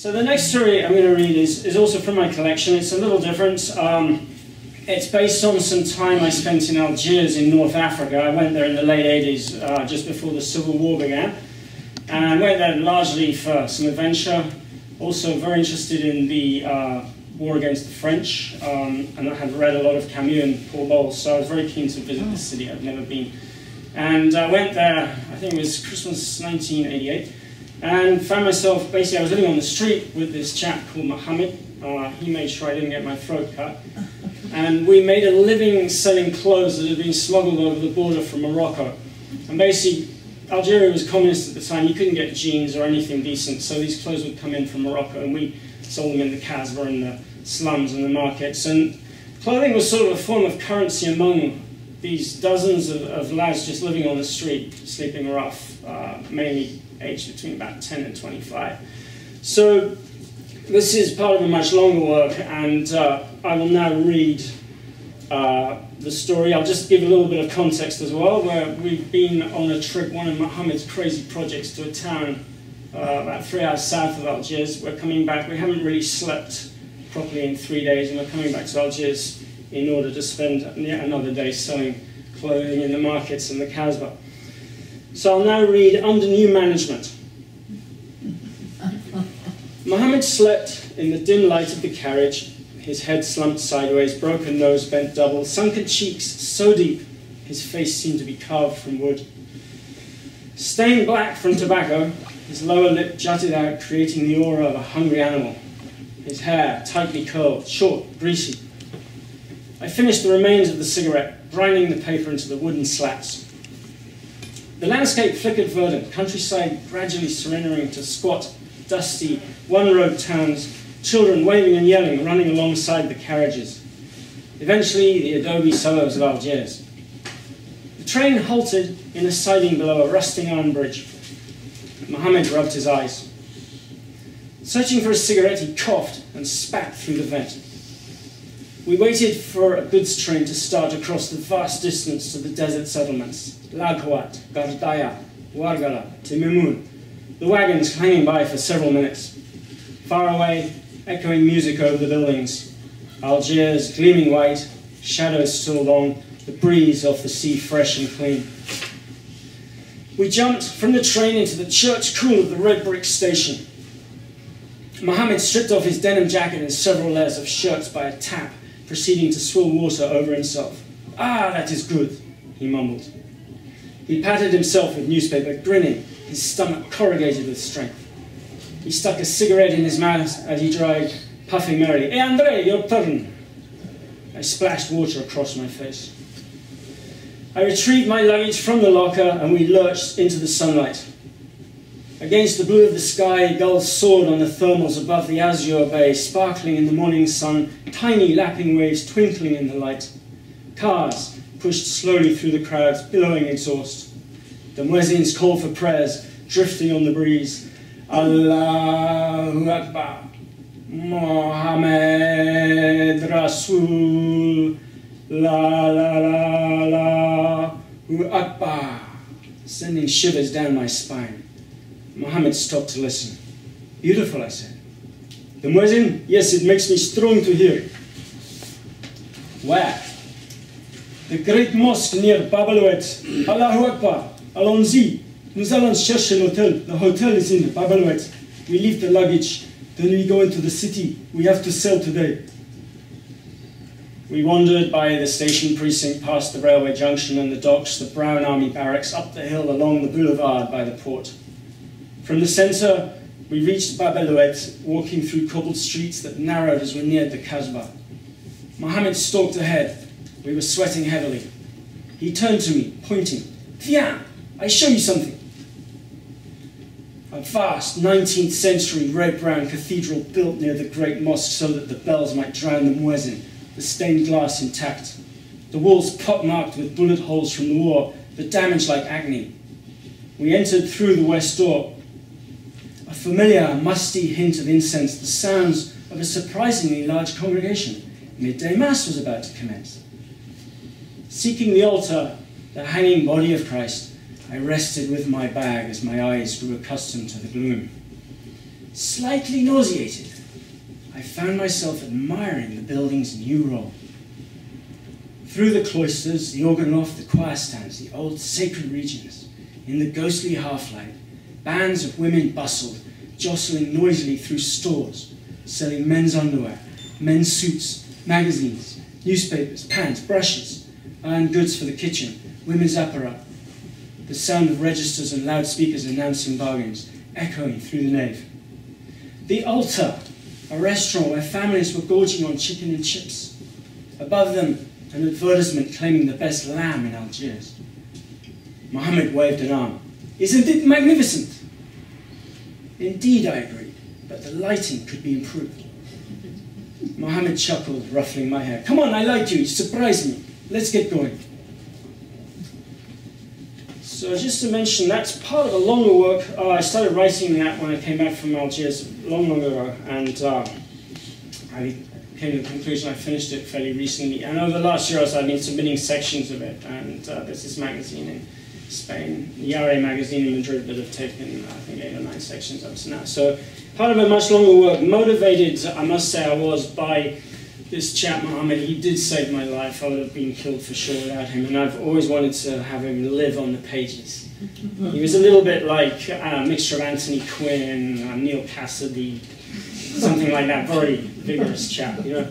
So the next story I'm going to read is also from my collection. It's a little different. It's based on some time I spent in Algiers in North Africa. I went there in the late 80s, just before the Civil War began. And I went there largely for some adventure. Also very interested in the war against the French. And I had read a lot of Camus and Paul Bowles, so I was very keen to visit this city. I'd never been. And I went there, I think it was Christmas 1988. And found myself, basically I was living on the street with this chap called Mohammed. He made sure I didn't get my throat cut. And we made a living selling clothes that had been smuggled over the border from Morocco. And basically, Algeria was communist at the time. You couldn't get jeans or anything decent, so these clothes would come in from Morocco, and we sold them in the Casbah and the slums and the markets. And clothing was sort of a form of currency among these dozens of lads just living on the street, sleeping rough, mainly aged between about 10 and 25. So this is part of a much longer work, and I will now read the story. I'll just give a little bit of context as well, where we've been on a trip, one of Mohammed's crazy projects, to a town about 3 hours south of Algiers. We're coming back. We haven't really slept properly in 3 days, and we're coming back to Algiers in order to spend yet another day selling clothing in the markets and the Casbah. So I'll now read Under New Management. Mohammed slept in the dim light of the carriage, his head slumped sideways, broken nose bent double, sunken cheeks so deep his face seemed to be carved from wood. Stained black from tobacco, his lower lip jutted out, creating the aura of a hungry animal. His hair tightly curled, short, greasy. I finished the remains of the cigarette, grinding the paper into the wooden slats. The landscape flickered verdant, countryside gradually surrendering to squat, dusty, one-road towns, children waving and yelling, running alongside the carriages. Eventually, the adobe suburbs of Algiers. The train halted in a siding below a rusting iron bridge. Mohammed rubbed his eyes. Searching for a cigarette, he coughed and spat through the vent. We waited for a goods train to start across the vast distance to the desert settlements, Laghouat, Gardaya, Ouargla, Timimoun, the wagons hanging by for several minutes. Far away, echoing music over the buildings, Algiers gleaming white, shadows still long, the breeze off the sea fresh and clean. We jumped from the train into the church cool of the red brick station. Mohammed stripped off his denim jacket and several layers of shirts by a tap, proceeding to swill water over himself. "Ah, that is good," he mumbled. He patted himself with newspaper, grinning, his stomach corrugated with strength. He stuck a cigarette in his mouth as he dried, puffing merrily. "Hey, Andre, your turn." I splashed water across my face. I retrieved my luggage from the locker and we lurched into the sunlight. Against the blue of the sky, gulls soared on the thermals above the azure bay, sparkling in the morning sun, tiny lapping waves twinkling in the light. Cars pushed slowly through the crowds, billowing exhaust. The muezzin's call for prayers, drifting on the breeze. Allahu Akbar, Mohammed Rasul, la la la la, Hu Akbar, sending shivers down my spine. Mohammed stopped to listen. "Beautiful," I said. "The muezzin? Yes, it makes me strong to hear it." "Where?" "The great mosque near Babelouet. Allahu Akbar. Allons-y. Nous allons chercher l'hotel. The hotel is in Babelouet. We leave the luggage. Then we go into the city. We have to sell today." We wandered by the station precinct, past the railway junction and the docks, the Brown Army barracks, up the hill along the boulevard by the port. From the centre, we reached Babelouet, walking through cobbled streets that narrowed as we neared the Casbah. Mohammed stalked ahead. We were sweating heavily. He turned to me, pointing. "Viens, I show you something." A vast 19th century red-brown cathedral built near the great mosque so that the bells might drown the muezzin, the stained glass intact. The walls pock-marked with bullet holes from the war, but damaged like acne. We entered through the west door. A familiar, musty hint of incense, the sounds of a surprisingly large congregation. Midday Mass was about to commence. Seeking the altar, the hanging body of Christ, I rested with my bag as my eyes grew accustomed to the gloom. Slightly nauseated, I found myself admiring the building's new role. Through the cloisters, the organ loft, the choir stands, the old sacred regions, in the ghostly half-light, bands of women bustled, jostling noisily through stores, selling men's underwear, men's suits, magazines, newspapers, pans, brushes, iron goods for the kitchen, women's apparel. The sound of registers and loudspeakers announcing bargains, echoing through the nave. The altar, a restaurant where families were gorging on chicken and chips. Above them, an advertisement claiming the best lamb in Algiers. Mohammed waved an arm. "Isn't it magnificent?" "Indeed," I agreed, "but the lighting could be improved." Mohammed chuckled, ruffling my hair. "Come on, I like you. You surprised me. Let's get going." So just to mention, that's part of a longer work. I started writing that when I came back from Algiers long ago, and I came to the conclusion I finished it fairly recently. And over the last year or so, I've been submitting sections of it, and there's this magazine in Spain, Yare magazine in Madrid, that have taken, I think, 8 or 9 sections up to now. So part of a much longer work, motivated, I must say I was, by this chap, Mohammed. He did save my life. I would have been killed for sure without him, and I've always wanted to have him live on the pages. He was a little bit like a mixture of Anthony Quinn, Neil Cassidy, something like that. Very vigorous chap, you know.